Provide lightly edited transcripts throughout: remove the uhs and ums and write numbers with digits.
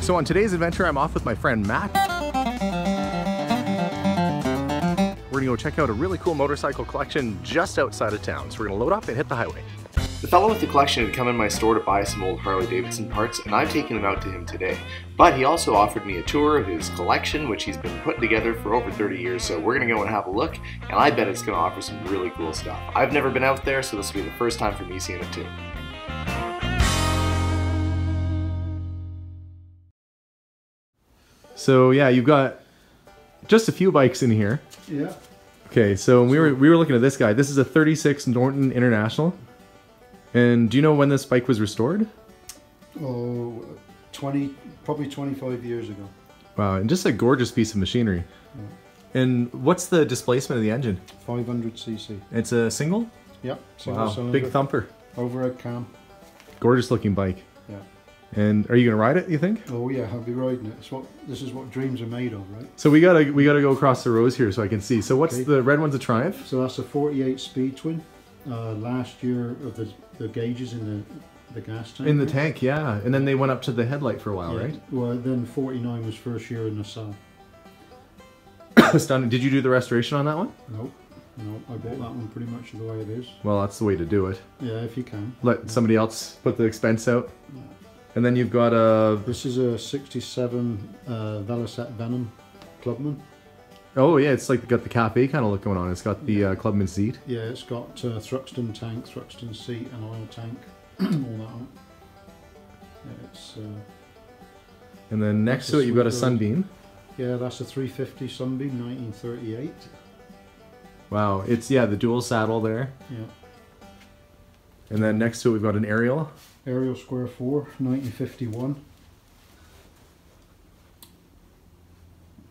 So on today's adventure, I'm off with my friend Matt. We're gonna go check out a really cool motorcycle collection just outside of town. So we're gonna load up and hit the highway. The fellow with the collection had come in my store to buy some old Harley Davidson parts, and I've taken them out to him today. But he also offered me a tour of his collection, which he's been putting together for over 30 years, so we're gonna go and have a look, and I bet it's gonna offer some really cool stuff. I've never been out there, so this will be the first time for me seeing it too. So yeah, you've got just a few bikes in here. Yeah. Okay, so we were looking at this guy. This is a 36 Norton International. And do you know when this bike was restored? Oh, probably 25 years ago. Wow, and just a gorgeous piece of machinery. Yeah. And what's the displacement of the engine? 500cc. It's a single? Yep. Wow, cylinder, big thumper. Overhead cam. Gorgeous looking bike. Yeah. And are you gonna ride it, you think? Oh yeah, I'll be riding it. This is what dreams are made of, right? So we gotta go across the rows here so I can see. So what's the red one's a Triumph? So that's a 48 speed twin. Last year of the gauges in the gas tank. In the tank, yeah. And then they went up to the headlight for a while, right? Well, then 49 was first year in the sun. Stunning. Did you do the restoration on that one? Nope. No, I bought that one pretty much the way it is. Well, that's the way to do it. Yeah, if you can. Let somebody else put the expense out. Yeah. And then you've got a... This is a 67 VELOCETTE VENOM CLUBMAN. Oh yeah, it's like got the cafe kind of look going on. It's got the CLUBMAN seat. Yeah, it's got Thruxton tank, Thruxton seat and oil tank, all that on it. Yeah, it's... and then next to it you've got a Sunbeam. Yeah, that's a 350 Sunbeam, 1938. Wow, it's, yeah, the dual saddle there. Yeah. And then next to it we've got an ARIEL. ARIEL Square 4, 1951.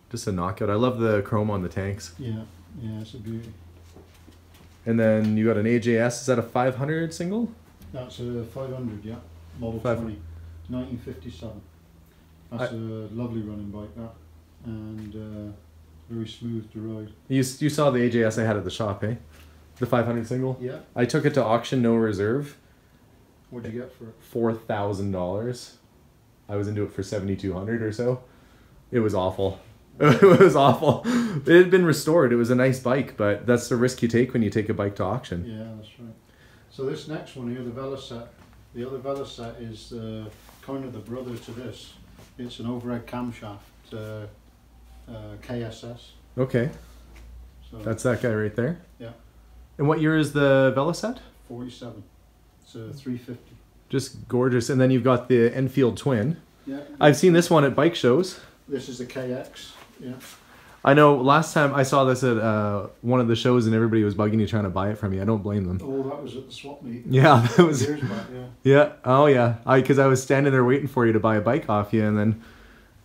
Just a knockout. I love the chrome on the tanks. Yeah, yeah, it's a beauty. And then you got an AJS. Is that a 500 single? That's a 500, yeah. Model 20, 1957. That's a lovely running bike, that. And very smooth to ride. You saw the AJS I had at the shop, eh? The 500 single? Yeah. I took it to auction, no reserve. What'd you get for it? $4,000. I was into it for $7,200 or so. It was awful. It was awful. It had been restored. It was a nice bike, but that's the risk you take when you take a bike to auction. Yeah, that's right. So this next one here, the VELOCETTE, the other VELOCETTE is kind of the brother to this. It's an overhead camshaft, KSS. Okay. So that's that guy right there? Yeah. And what year is the VELOCETTE? 47. It's a 350. Just gorgeous. And then you've got the ENFIELD twin. Yeah. I've seen this one at bike shows. This is the KX. Yeah. I know last time I saw this at one of the shows and everybody was bugging you trying to buy it from you. I don't blame them. Oh, that was at the swap meet. Yeah, that was years back, yeah. Yeah. Oh yeah. Because I was standing there waiting for you to buy a bike off you, and then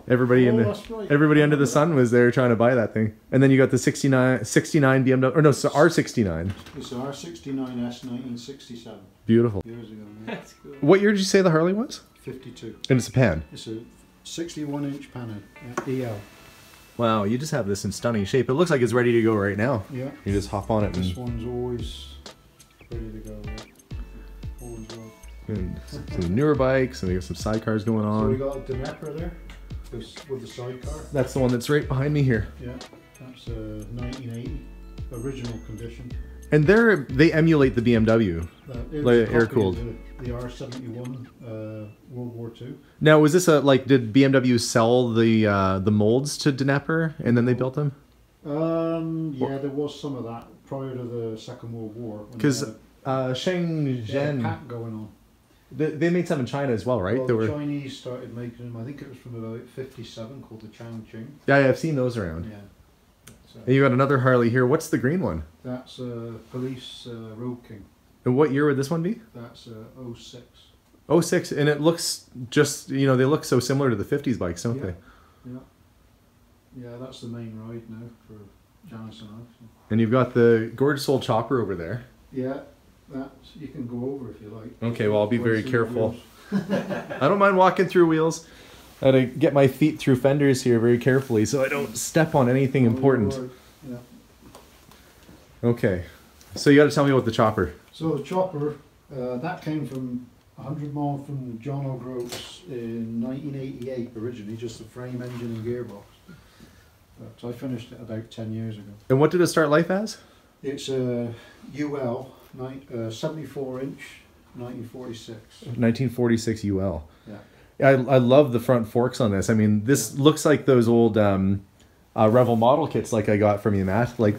everybody everybody under the sun was there trying to buy that thing. And then you got the 69 BMW, or no, so R69. It's an R69S 1967. Beautiful. Years ago. Yeah. That's cool. What year did you say the Harley was? 52. And it's a pan. It's a 61-inch PANHEAD, EL. Wow, you just have this in stunning shape. It looks like it's ready to go right now. Yeah. You just hop on it. This one's always ready to go. Right? Always well. And some newer bikes, and we got some sidecars going on. So we got a Dnepr there, with the sidecar. That's the one that's right behind me here. Yeah, that's a 1980 original condition. And they emulate the BMW, like air-cooled. The R71 World War II. Now, was this did BMW sell the molds to Dnepr and then they built them? Yeah, there was some of that prior to the Second World War. Because Shenzhen pack going on. They made some in China as well, right? Well, the Chinese started making them. I think it was from about 57, called the CHANG. Yeah, I've seen those around. Yeah. And you got another Harley here. What's the green one? That's a Police Road King. And what year would this one be? That's 06. 06, and it looks just, they look so similar to the 50s bikes, don't they? Yeah. Yeah, that's the main ride now for Janice and I. And you've got the gorgeous old chopper over there. Yeah, you can go over if you like. Okay, well, I'll be very careful. I don't mind walking through wheels. I gotta get my feet through fenders here very carefully so I don't step on anything important. Right. Yeah. Okay, so you gotta tell me about the chopper. So the chopper, that came from 100 mile from John O'Groats in 1988 originally, just the frame, engine and gearbox. But I finished it about 10 years ago. And what did it start life as? It's a UL, 74 inch, 1946. 1946 UL. Yeah. I love the front forks on this. I mean, this looks like those old Revel model kits like I got from you, Matt. Like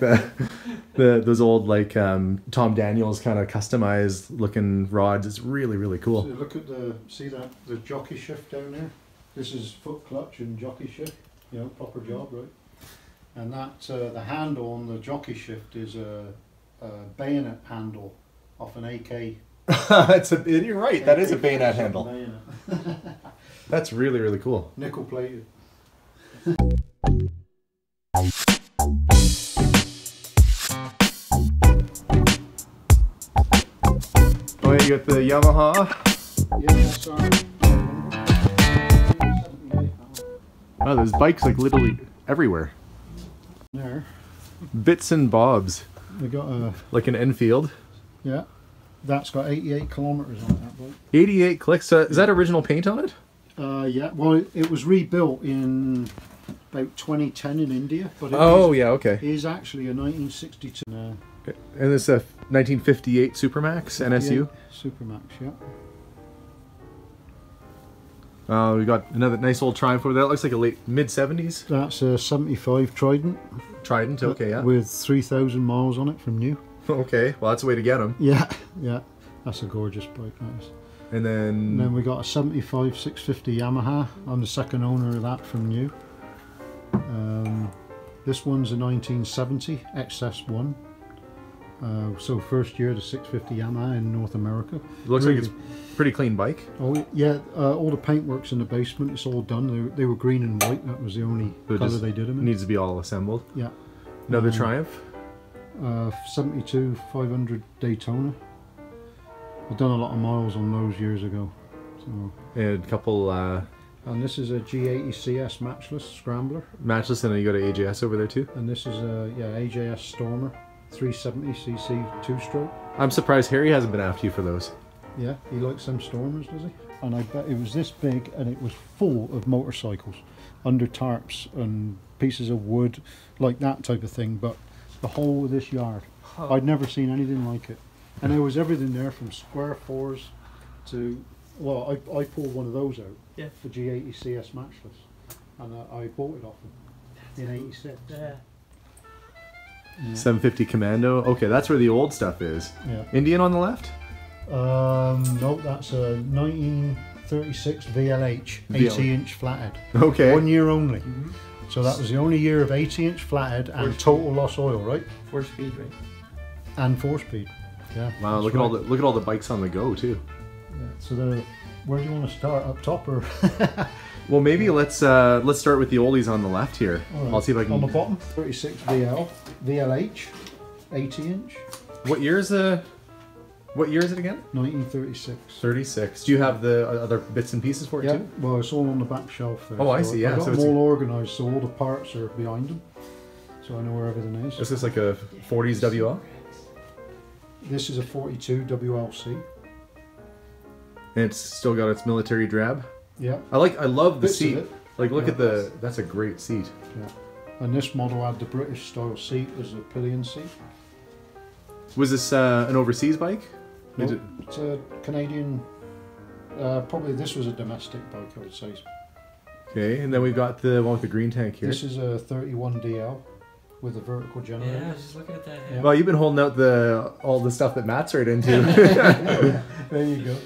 those old like Tom Daniels kind of customized looking rods. It's really, really cool. So look at the jockey shift down there? This is foot clutch and jockey shift, you know, proper job, right? And that the handle on the jockey shift is a bayonet handle off an AK. You're right, that is a bayonet handle. Bayonet. That's really, really cool. Nickel plated. Oh yeah, you got the Yamaha. Yeah, sorry. Oh, there's bikes like literally everywhere. There. Bits and bobs. We got a... Like an Enfield. Yeah. That's got 88 kilometers on that bike. 88 clicks. Is that original paint on it? Yeah. Well, it was rebuilt in about 2010 in India. But okay. It is actually a 1962. And this is a 1958 Supermax NSU. Supermax, yeah. We got another nice old Triumph over there. That looks like a late mid-70s. That's a 75 Trident. Trident, okay, yeah. With 3,000 miles on it from new. Okay, well that's the way to get them. Yeah, yeah. That's a gorgeous bike, that is. And then we got a 75 650 Yamaha. I'm the second owner of that from new. This one's a 1970 XS1. So first year the 650 Yamaha in North America. It looks like it's a pretty clean bike. Oh yeah, all the paintwork's in the basement. It's all done. They were green and white. That was the only colour they did them in. Needs to be all assembled. Yeah. Another Triumph. 72 500 Daytona. I've done a lot of miles on those years ago. So. And a couple. And this is a G80 CS Matchless Scrambler. Matchless, and then you got an AJS over there too. And this is a AJS Stormer 370cc 2-stroke. I'm surprised Harry hasn't been after you for those. Yeah, he likes them Stormers, does he? And I bet it was this big and it was full of motorcycles under tarps and pieces of wood, like that type of thing, but the whole of this yard. Oh. I'd never seen anything like it. And there was everything there from square fours to, well, I pulled one of those out, yeah. The G80 CS Matchless, and I bought it off him in '86. Yeah. 750 Commando. Okay, that's where the old stuff is. Yeah. Indian on the left? No, that's a 1936 VLH 80-inch flathead. Okay. 1 year only. Mm-hmm. So that was the only year of 80-inch flathead and total loss oil, right? 4-speed, right? And 4-speed. Yeah. Wow, look at all the bikes on the go too. Yeah. So where do you want to start? Up top or? Well, maybe let's start with the oldies on the left here. Right. I'll see if I can. On the bottom, 36 VLH, 80-inch. What year is it again? 1936. 36. Do you have the other bits and pieces for it too? Well, it's all on the back shelf there. Oh, I see. Yeah, I've got so them it's all organised, so all the parts are behind them, so I know where everything is. Is this like a 40s WL? This is a 42 WLC. And it's still got its military drab. Yeah. I love the Bits seat. Like, look Yeah. at that's a great seat. Yeah. And this model had the British style seat as a pillion seat. Was this an overseas bike? No, it's a Canadian. Probably this was a domestic bike, I would say. Okay, and then we've got the one with the green tank here. This is a 31 DL with a vertical generator. Yeah, I was just looking at that. Yeah. Well, you've been holding out all the stuff that Matt's right into. There you go.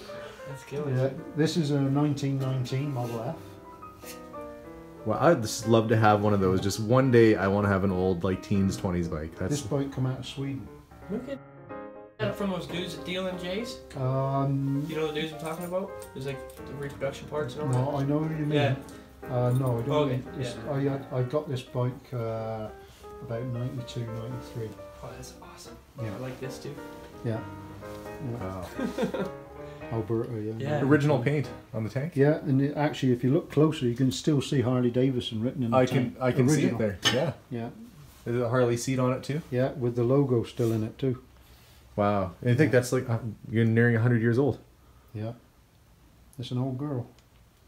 That's killer. Yeah, this is a 1919 Model F. Well, I'd just love to have one of those. Just one day, I want to have an old like teens, 20s bike. This bike come out of Sweden. Look at that from those dudes at Deal and J's. You know the dudes I'm talking about? There's like the reproduction parts and all No, I know what you mean. Yeah. No, I don't. Okay. This, Yeah. I got this bike about 92, 93. Oh, that's awesome. Yeah. I like this too. Yeah. Wow. Alberta, yeah. Yeah. Original paint on the tank. Yeah, and actually, if you look closer, you can still see Harley Davidson written in the tank. I can see it Original. there. Yeah. Yeah. There's a Harley seat on it too. Yeah, with the logo still in it too. Wow. And I think that's like you're nearing 100 years old. Yeah. It's an old girl.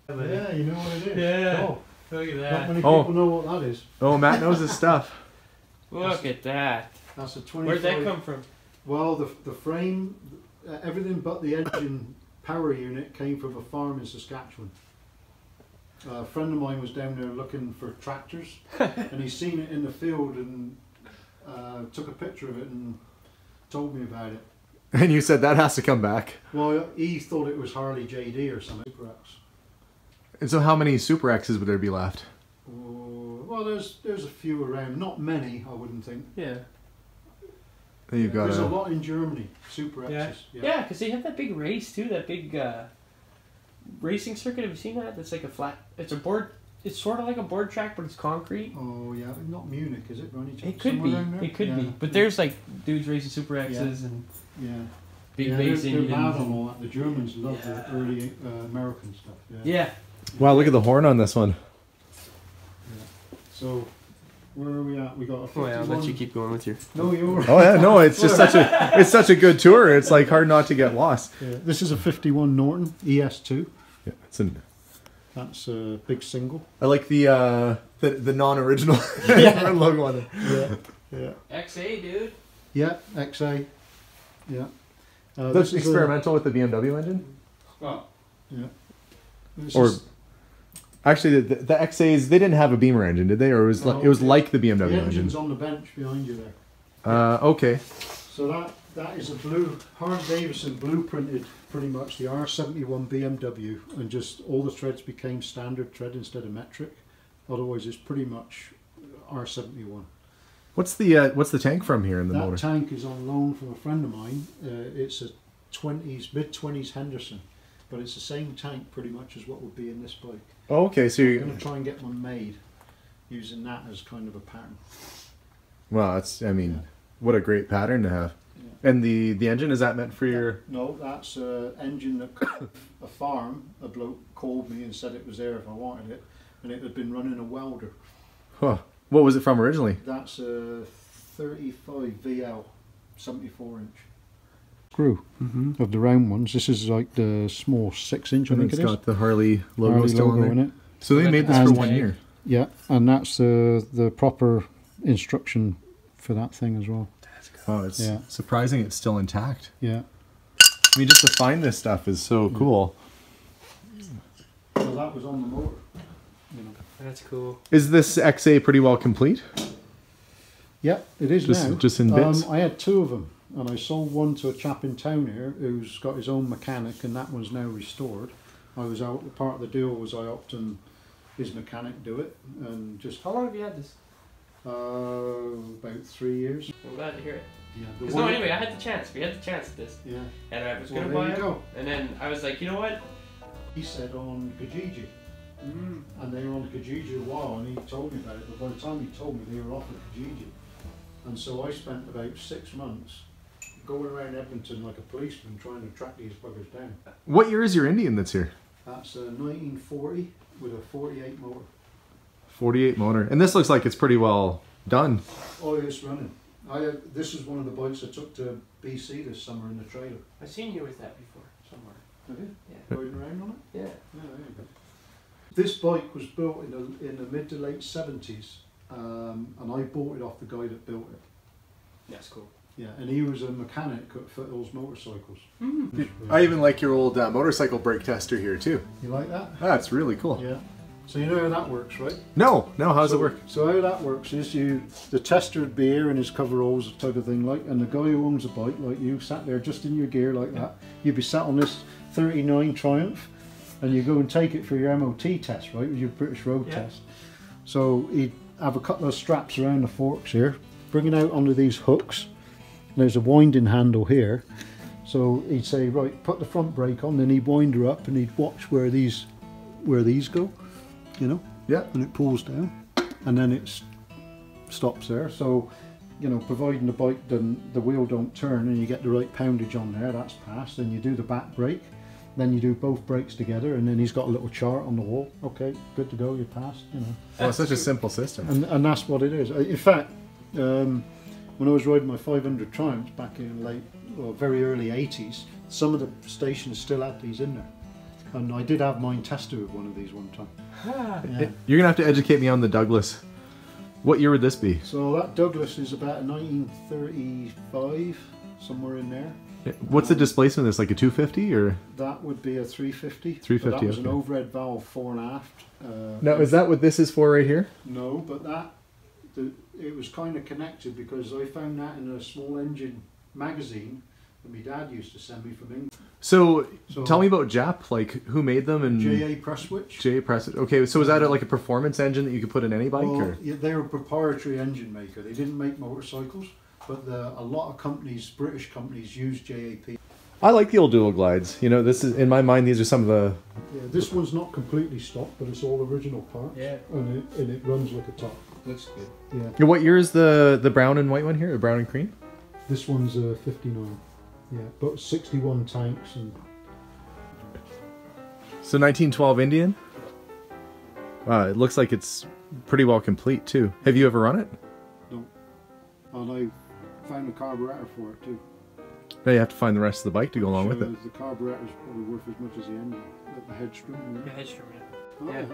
Yeah, you know what it is. Yeah. Oh, look at not that. many people know what that is. Oh, Matt knows his stuff. Look at that. That's a 25. Where'd that come from? Well, the frame, everything but the engine power unit came from a farm in Saskatchewan. A friend of mine was down there looking for tractors, and he seen it in the field and took a picture of it and told me about it. And you said that has to come back. Well, he thought it was Harley JD or something. Super X. And so how many Super X's would there be left? Well, there's a few around. Not many, I wouldn't think. Yeah. Then you've got There's a lot in Germany. Super X's. Yeah, because they have that big race too. That big racing circuit. Have you seen that? That's like a flat. It's a board. It's sort of like a board track, but it's concrete. Oh yeah, not Munich, is it? It could be. It could be. But there's like dudes racing Super X's and big bass engines. They're mad on all that. The Germans love the early American stuff. Yeah. Wow, look at the horn on this one. Yeah. So, where are we at? We got a 51. I'll let you keep going with your. No, you're. Oh yeah, no, it's just such a good tour. It's like hard not to get lost. Yeah. This is a 51 Norton ES2. Yeah, that's a big single. I like the non-original logo on it. Yeah. XA, dude. Yeah, XA. Yeah. That's experimental with the BMW engine. Well. Yeah. Actually, the XAs, they didn't have a Beamer engine, did they? Or it was like the BMW the engine? engine's on the bench behind you there. Okay. So that is a blue Harley Davidson blueprinted pretty much the R71 BMW, and just all the threads became standard thread instead of metric. Otherwise, it's pretty much R71. What's the tank from here in the motor? That tank is on loan from a friend of mine. It's a mid-20s Henderson, but it's the same tank pretty much as what would be in this bike. Oh, okay, so you're going to try and get one made using that as kind of a pattern. Well, what a great pattern to have. Yeah. And the engine, is that meant for your... No, that's an engine that a farm, a bloke called me and said it was there if I wanted it, and it had been running a welder. Huh. What was it from originally? That's a 35 VL, 74 inch. Screw of the round ones. This is like the small 6-inch. I think it's got the Harley logo still on it. So they made this for 1 year. Yeah, and that's the proper instruction for that thing as well. Oh, it's surprising it's still intact. Yeah. I mean, just to find this stuff is so cool. Well, that was on the motor. You know. That's cool. Is this XA pretty well complete? Yeah, it is now. Just in bits? I had 2 of them, and I sold one to a chap in town here who's got his own mechanic, and that one's now restored. I was out, part of the deal was I helped his mechanic do it, and just... How long have you had this? About 3 years. I'm glad to hear it. Yeah. No, anyway, I had the chance. We had the chance at this. Yeah. And I was going to buy it. And then I was like, you know what? He said on Kijiji. And they were on Kijiji a while, and he told me about it, but by the time he told me, they were off at Kijiji. And so I spent about 6 months going around Edmonton like a policeman trying to track these buggers down. What year is your Indian that's here? That's a 1940 with a 48 motor. 48 motor. And this looks like it's pretty well done. Oh, it's running. This is one of the bikes I took to BC this summer in the trailer. I've seen you with that before, somewhere. Have you? Yeah. Riding around on it? Yeah. Yeah, there you go. This bike was built in the mid to late 70s, and I bought it off the guy that built it. That's cool. Yeah, and he was a mechanic at Foothills Motorcycles. I even like your old motorcycle brake tester here too. You like that? That's really cool. Yeah. So you know how that works, right? No, how does it work? So how that works is the tester would be here in his coveralls type of thing, like, and the guy who owns a bike, like you, sat there just in your gear like that. You'd be sat on this 39 Triumph, and you go and take it for your MOT test, right, with your British road test. So he'd have a couple of straps around the forks here, bring it out onto these hooks. There's a winding handle here. So he'd say, right, put the front brake on, then he'd wind her up and he'd watch where these go, you know? Yeah. And it pulls down and then it stops there. So, you know, providing the bike, the wheel don't turn and you get the right poundage on there, that's passed. Then you do the back brake, then you do both brakes together, and then he's got a little chart on the wall. Okay, good to go, you passed, you know. Well, it's such a simple system. And that's what it is. In fact, when I was riding my 500 Triumphs back in very early 80s, some of the stations still had these in there. And I did have mine tested with one of these one time. Yeah. You're gonna have to educate me on the Douglas. What year would this be? So that Douglas is about 1935, somewhere in there. What's the displacement of this, like a 250 or? That would be a 350. 350, That was okay. an overhead valve fore and aft. Now, is that what this is for right here? No, but it was kind of connected because I found that in a small engine magazine that my dad used to send me from England. So tell me about Jap, like who made them and JA Press Switch. JA Press. Okay, so is that like a performance engine that you could put in any bike? Well, or? yeah, they're a proprietary engine maker. They didn't make motorcycles, but a lot of companies, British companies, use JAP. I like the old dual glides. You know, this is in my mind. These are some of the. Yeah, this one's not completely stock, but it's all original parts. Yeah. And it runs like a top. Looks good. Yeah. What year is the brown and white one here? The brown and cream? This one's 59. Yeah, but 61 tanks and. So 1912 Indian. Wow, it looks like it's pretty well complete too. Have you ever run it? No. And I found a carburetor for it too. Now you have to find the rest of the bike to go along with it. The carburetor is probably worth as much as the engine, like the headstrom. The headstrom, yeah. Oh, Yeah.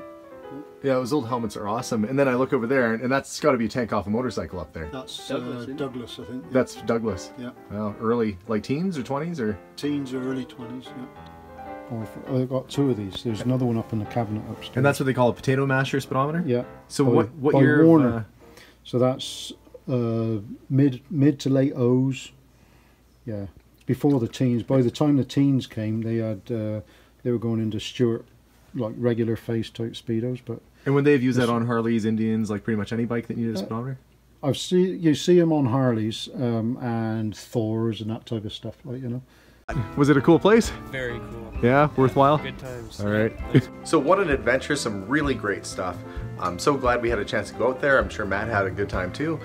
Yeah, those old helmets are awesome. And then I look over there, and that's got to be a tank off a motorcycle up there. That's Douglas, isn't it? Douglas, I think. Yeah. That's Douglas. Yeah. Wow, early, like teens or 20s or? Teens or early 20s, yeah. I've got two of these. There's another one up in the cabinet upstairs. And that's what they call a potato masher speedometer? Yeah. So By- what by year? Warner. So that's mid to late O's. Yeah. Before the teens. By the time the teens came, they had they were going into Stewart, like regular face type speedos. But and would they have used that on Harleys, Indians, like pretty much any bike that needed a speedometer? you see them on Harleys and Thors and that type of stuff, like, you know. Was it a cool place? Very cool. Yeah, worthwhile? Good times. All right. So what an adventure, some really great stuff. I'm so glad we had a chance to go out there. I'm sure Matt had a good time too.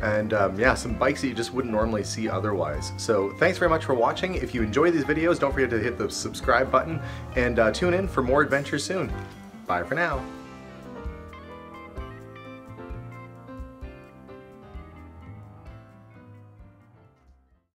And yeah, some bikes that you just wouldn't normally see otherwise. So thanks very much for watching. If you enjoy these videos, don't forget to hit the subscribe button and tune in for more adventures soon. Bye for now.